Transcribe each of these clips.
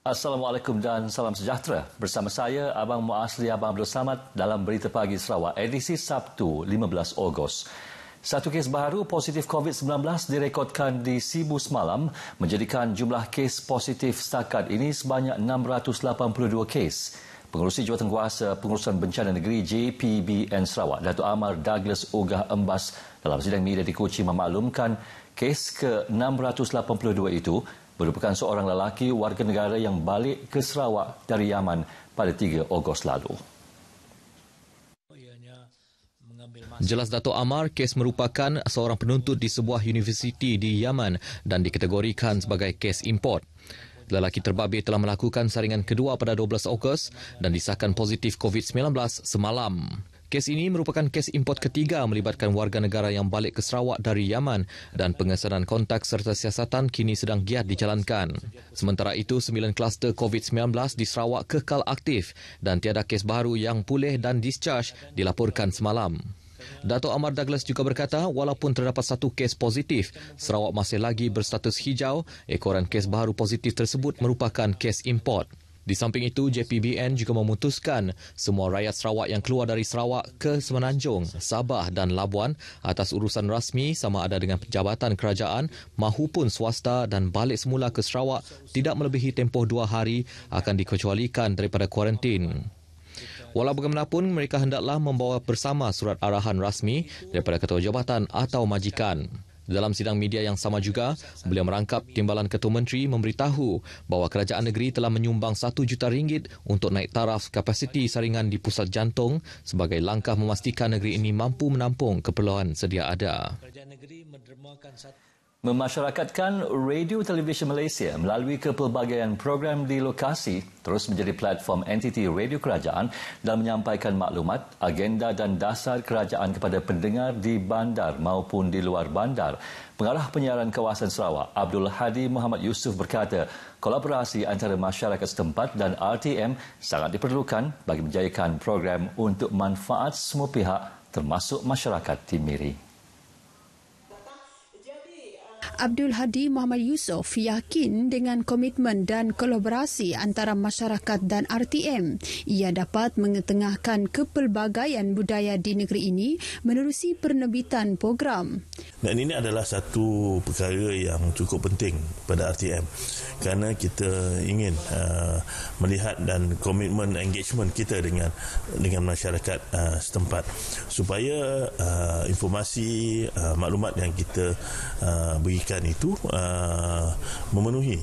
Assalamualaikum dan salam sejahtera. Bersama saya, Abang Muasli Abang Abdul Samad dalam Berita Pagi Sarawak, edisi Sabtu 15 Ogos. Satu kes baru positif COVID-19 direkodkan di Sibu semalam, menjadikan jumlah kes positif setakat ini sebanyak 682 kes. Pengerusi Jawatankuasa Pengurusan Bencana Negeri JPBN Sarawak, Datuk Amar Douglas Ogah Embas dalam sidang media di Kochi memaklumkan kes ke-682 itu merupakan seorang lelaki warga negara yang balik ke Sarawak dari Yaman pada 3 Ogos lalu. Jelas Dato' Amar, kes merupakan seorang penuntut di sebuah universiti di Yaman dan dikategorikan sebagai kes import. Lelaki terbabit telah melakukan saringan kedua pada 12 Ogos dan disahkan positif COVID-19 semalam. Kes ini merupakan kes import ketiga melibatkan warga negara yang balik ke Sarawak dari Yaman dan pengesanan kontak serta siasatan kini sedang giat dijalankan. Sementara itu, 9 kluster COVID-19 di Sarawak kekal aktif dan tiada kes baru yang pulih dan discharge dilaporkan semalam. Dato' Amar Douglas juga berkata, walaupun terdapat satu kes positif, Sarawak masih lagi berstatus hijau. Ekoran kes baru positif tersebut merupakan kes import. Di samping itu, JPBN juga memutuskan semua rakyat Sarawak yang keluar dari Sarawak ke Semenanjung, Sabah dan Labuan atas urusan rasmi sama ada dengan jabatan kerajaan mahupun swasta dan balik semula ke Sarawak tidak melebihi tempoh 2 hari akan dikecualikan daripada kuarantin. Walau bagaimanapun, mereka hendaklah membawa bersama surat arahan rasmi daripada ketua jabatan atau majikan. Dalam sidang media yang sama juga, beliau merangkap Timbalan Ketua Menteri memberitahu bahawa kerajaan negeri telah menyumbang RM1 juta untuk naik taraf kapasiti saringan di pusat jantung sebagai langkah memastikan negeri ini mampu menampung keperluan sedia ada. Memasyarakatkan Radio Televisyen Malaysia melalui kepelbagaian program di lokasi terus menjadi platform entiti radio kerajaan dan menyampaikan maklumat, agenda dan dasar kerajaan kepada pendengar di bandar maupun di luar bandar. Pengarah penyiaran kawasan Sarawak, Abdul Hadi Muhammad Yusof berkata, kolaborasi antara masyarakat setempat dan RTM sangat diperlukan bagi menjayakan program untuk manfaat semua pihak termasuk masyarakat Timiri. Abdul Hadi Muhammad Yusof yakin dengan komitmen dan kolaborasi antara masyarakat dan RTM, ia dapat mengetengahkan kepelbagaian budaya di negeri ini menerusi penerbitan program. Dan ini adalah satu perkara yang cukup penting pada RTM kerana kita ingin melihat dan komitmen engagement kita dengan masyarakat setempat supaya informasi maklumat yang kita berikan itu memenuhi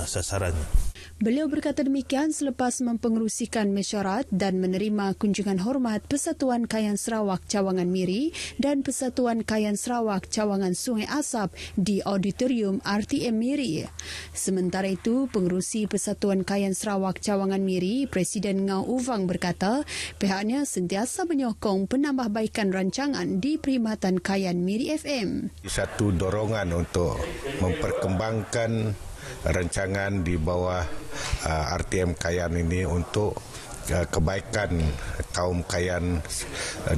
sasarannya. Beliau berkata demikian selepas mempengerusikan mesyuarat dan menerima kunjungan hormat Persatuan Kayan Sarawak Cawangan Miri dan Persatuan Kayan Sarawak Cawangan Sungai Asap di Auditorium RTM Miri. Sementara itu, pengerusi Persatuan Kayan Sarawak Cawangan Miri, Presiden Ngau Uvang berkata, pihaknya sentiasa menyokong penambahbaikan rancangan di Perkhidmatan Kayan Miri FM. Satu dorongan untuk memperkembangkan rancangan di bawah RTM Kayan ini untuk kebaikan kaum Kayan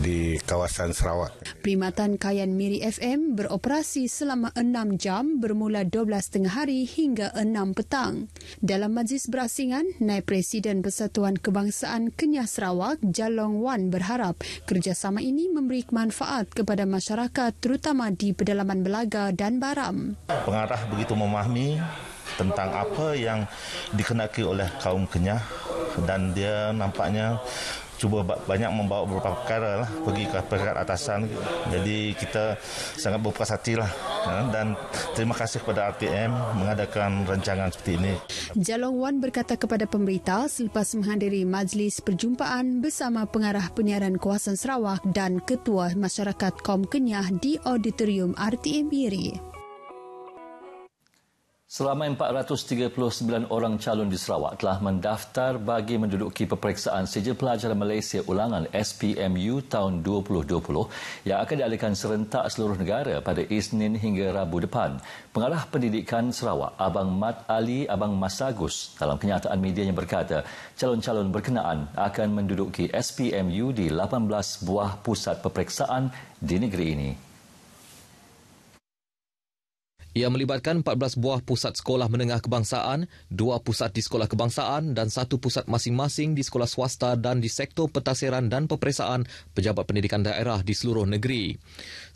di kawasan Sarawak. Perkhidmatan Kayan Miri FM beroperasi selama 6 jam bermula 12.30 hari hingga 6 petang. Dalam majlis berasingan, Naib Presiden Persatuan Kebangsaan Kenyah Sarawak, Jalong Wan berharap kerjasama ini memberi manfaat kepada masyarakat terutama di pedalaman Belaga dan Baram. Pengarah begitu memahami tentang apa yang dikenaki oleh kaum Kenyah dan dia nampaknya cuba banyak membawa beberapa perkara lah pergi ke peringkat atasan. Jadi kita sangat berpuas hati lah dan terima kasih kepada RTM mengadakan rancangan seperti ini. Jalong Wan berkata kepada pemberita selepas menghadiri majlis perjumpaan bersama pengarah penyiaran kawasan Sarawak dan ketua masyarakat kaum Kenyah di Auditorium RTM Miri. Selama 439 orang calon di Sarawak telah mendaftar bagi menduduki peperiksaan Sijil Pelajaran Malaysia Ulangan SPMU tahun 2020 yang akan diadakan serentak seluruh negara pada Isnin hingga Rabu depan. Pengarah Pendidikan Sarawak, Abang Mat Ali Abang Masagus, dalam kenyataan medianya berkata, calon-calon berkenaan akan menduduki SPMU di 18 buah pusat peperiksaan di negeri ini. Ia melibatkan 14 buah pusat sekolah menengah kebangsaan, 2 pusat di sekolah kebangsaan dan 1 pusat masing-masing di sekolah swasta dan di sektor pentadsiran dan peperiksaan pejabat pendidikan daerah di seluruh negeri.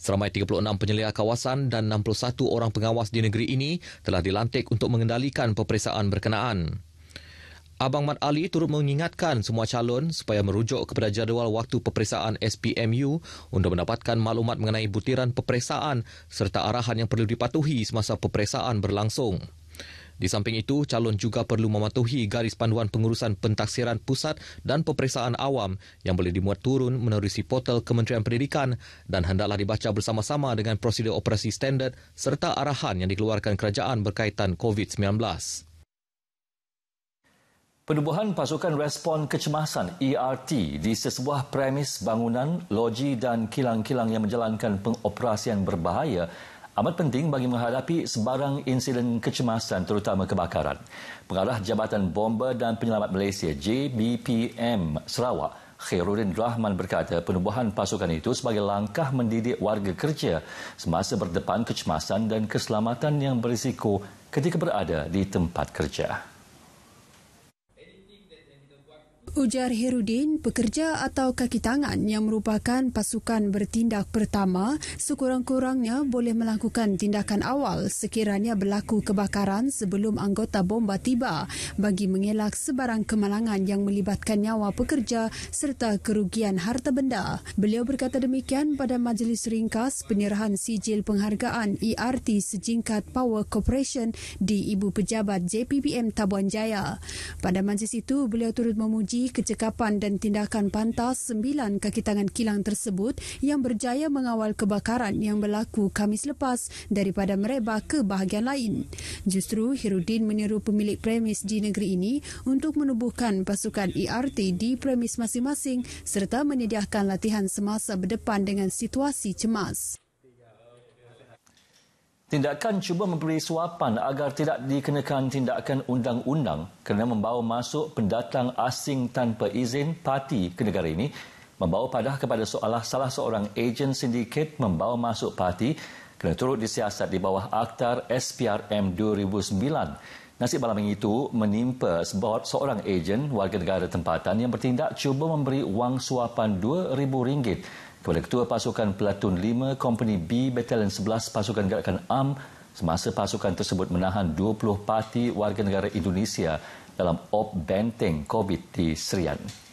Seramai 36 penyelia kawasan dan 61 orang pengawas di negeri ini telah dilantik untuk mengendalikan peperiksaan berkenaan. Abang Mat Ali turut mengingatkan semua calon supaya merujuk kepada jadual waktu peperiksaan SPMU untuk mendapatkan maklumat mengenai butiran peperiksaan serta arahan yang perlu dipatuhi semasa peperiksaan berlangsung. Di samping itu, calon juga perlu mematuhi garis panduan pengurusan pentaksiran pusat dan peperiksaan awam yang boleh dimuat turun menerusi portal Kementerian Pendidikan dan hendaklah dibaca bersama-sama dengan prosedur operasi standard serta arahan yang dikeluarkan kerajaan berkaitan COVID-19. Penubuhan pasukan respon kecemasan ERT di sesebuah premis bangunan, loji dan kilang-kilang yang menjalankan pengoperasian berbahaya amat penting bagi menghadapi sebarang insiden kecemasan terutama kebakaran. Pengarah Jabatan Bomba dan Penyelamat Malaysia JBPM Sarawak, Khairuddin Rahman berkata penubuhan pasukan itu sebagai langkah mendidik warga kerja semasa berdepan kecemasan dan keselamatan yang berisiko ketika berada di tempat kerja. Ujar Khairuddin, pekerja atau kaki tangan yang merupakan pasukan bertindak pertama sekurang-kurangnya boleh melakukan tindakan awal sekiranya berlaku kebakaran sebelum anggota bomba tiba bagi mengelak sebarang kemalangan yang melibatkan nyawa pekerja serta kerugian harta benda. Beliau berkata demikian pada majlis ringkas penyerahan sijil penghargaan ERT sejingkat Power Corporation di Ibu Pejabat JPPM Tabuan Jaya. Pada majlis itu, beliau turut memuji kecekapan dan tindakan pantas 9 kaki tangan kilang tersebut yang berjaya mengawal kebakaran yang berlaku Khamis lepas daripada merebak ke bahagian lain. Justru Khairuddin meniru pemilik premis di negeri ini untuk menubuhkan pasukan ERT di premis masing-masing serta menyediakan latihan semasa berdepan dengan situasi cemas. Tindakan cuba memberi suapan agar tidak dikenakan tindakan undang-undang kerana membawa masuk pendatang asing tanpa izin parti ke negara ini membawa padah kepada salah seorang ejen sindiket membawa masuk parti kerana turut disiasat di bawah Akta SPRM 2009. Nasib malam itu menimpa seorang ejen warga negara tempatan yang bertindak cuba memberi wang suapan RM2,000 kepada Ketua Pasukan Pelatun 5 Kompani B Batalion 11 Pasukan Gerakan AM semasa pasukan tersebut menahan 20 parti warga negara Indonesia dalam op benteng COVID di Serian.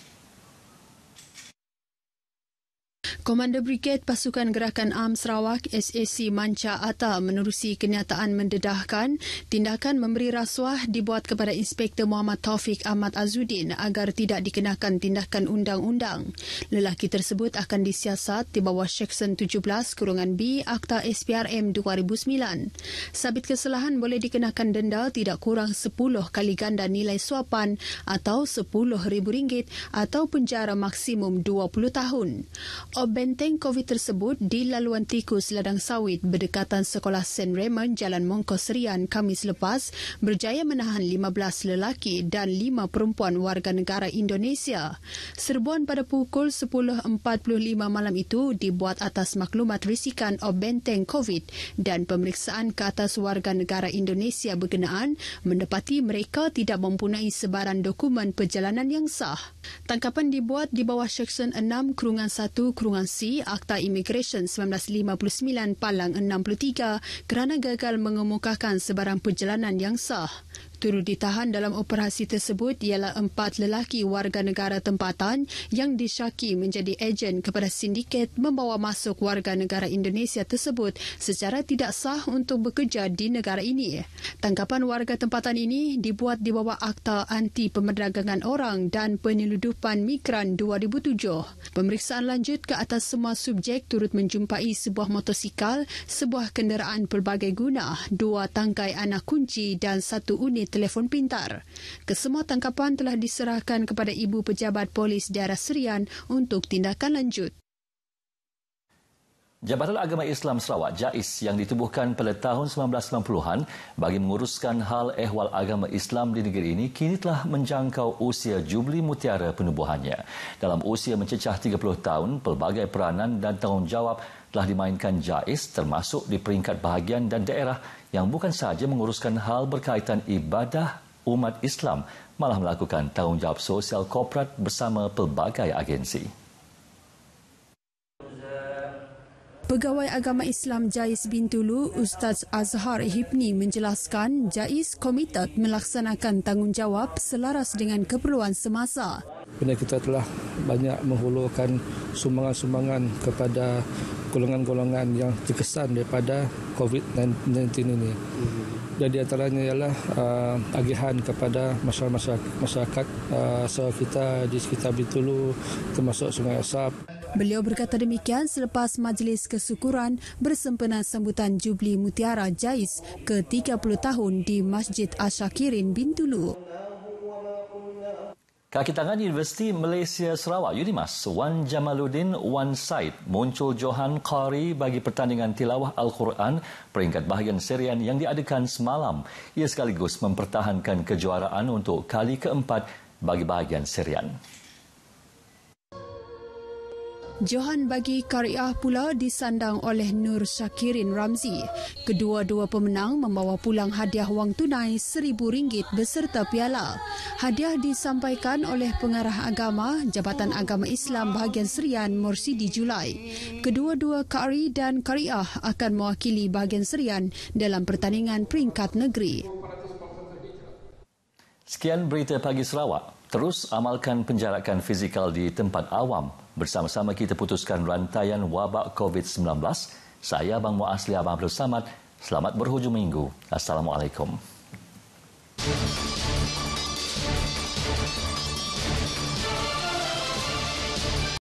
Komander Brigade Pasukan Gerakan AM Sarawak SAC Manca Atta menerusi kenyataan mendedahkan tindakan memberi rasuah dibuat kepada Inspektor Muhammad Taufik Ahmad Azuddin agar tidak dikenakan tindakan undang-undang. Lelaki tersebut akan disiasat di bawah Seksyen 17(B) Akta SPRM 2009. Sabit kesalahan boleh dikenakan denda tidak kurang 10 kali ganda nilai suapan atau RM10,000 atau penjara maksimum 20 tahun. Benteng COVID tersebut di laluan tikus ladang sawit berdekatan Sekolah St. Raymond Jalan Mongkos Serian Khamis lepas berjaya menahan 15 lelaki dan 5 perempuan warga negara Indonesia. Serbuan pada pukul 10.45 malam itu dibuat atas maklumat risikan benteng COVID dan pemeriksaan ke atas warga negara Indonesia berkenaan mendapati mereka tidak mempunyai sebarang dokumen perjalanan yang sah. Tangkapan dibuat di bawah Seksyen 6(1)(C) Akta Immigration 1959 Palang 63 kerana gagal mengemukakan sebarang perjalanan yang sah. Turut ditahan dalam operasi tersebut ialah 4 lelaki warga negara tempatan yang disyaki menjadi ejen kepada sindiket membawa masuk warga negara Indonesia tersebut secara tidak sah untuk bekerja di negara ini. Tangkapan warga tempatan ini dibuat di bawah Akta Anti Pemerdagangan Orang dan Penyeludupan Migran 2007. Pemeriksaan lanjut ke atas semua subjek turut menjumpai sebuah motosikal, sebuah kenderaan pelbagai guna, 2 tangkai anak kunci dan 1 unit telefon pintar. Kesemua tangkapan telah diserahkan kepada Ibu Pejabat Polis Daerah Serian untuk tindakan lanjut. Jabatan Agama Islam Sarawak JAIS yang ditubuhkan pada tahun 1990-an bagi menguruskan hal ehwal agama Islam di negeri ini kini telah menjangkau usia Jubli Mutiara penubuhannya. Dalam usia mencecah 30 tahun, pelbagai peranan dan tanggungjawab telah dimainkan JAIS termasuk di peringkat bahagian dan daerah yang bukan sahaja menguruskan hal berkaitan ibadah umat Islam, malah melakukan tanggungjawab sosial korporat bersama pelbagai agensi. Pegawai Agama Islam JAIS Bintulu, Ustaz Azhar Hibni menjelaskan JAIS komited melaksanakan tanggungjawab selaras dengan keperluan semasa. Benar, kita telah banyak menghulurkan sumbangan-sumbangan kepada golongan-golongan yang terkesan daripada COVID-19 ini. Dan di antaranya ialah agihan kepada masyarakat saudara kita di sekitar Bintulu, termasuk Sungai Asap. Beliau berkata demikian selepas majlis kesyukuran bersempena sambutan Jubli Mutiara JAIS ke-30 tahun di Masjid Asyakirin Bintulu. Kaki tangan Universiti Malaysia Sarawak UNIMAS, Wan Jamaluddin Wan Said muncul Johan Qari bagi pertandingan tilawah Al-Quran peringkat bahagian serian yang diadakan semalam. Ia sekaligus mempertahankan kejuaraan untuk kali keempat bagi bahagian serian. Johan bagi Qariah pula disandang oleh Nur Syakirin Ramzi. Kedua-dua pemenang membawa pulang hadiah wang tunai RM1,000 beserta piala. Hadiah disampaikan oleh Pengarah Agama Jabatan Agama Islam bahagian serian Morsidi Julai. Kedua-dua Qari dan Qariah akan mewakili bahagian serian dalam pertandingan peringkat negeri. Sekian berita pagi Sarawak. Terus amalkan penjarakan fizikal di tempat awam. Bersama-sama kita putuskan rantaian wabak COVID-19. Saya Abang Muasli Abang Abdul Samad. Selamat berhujung minggu. Assalamualaikum.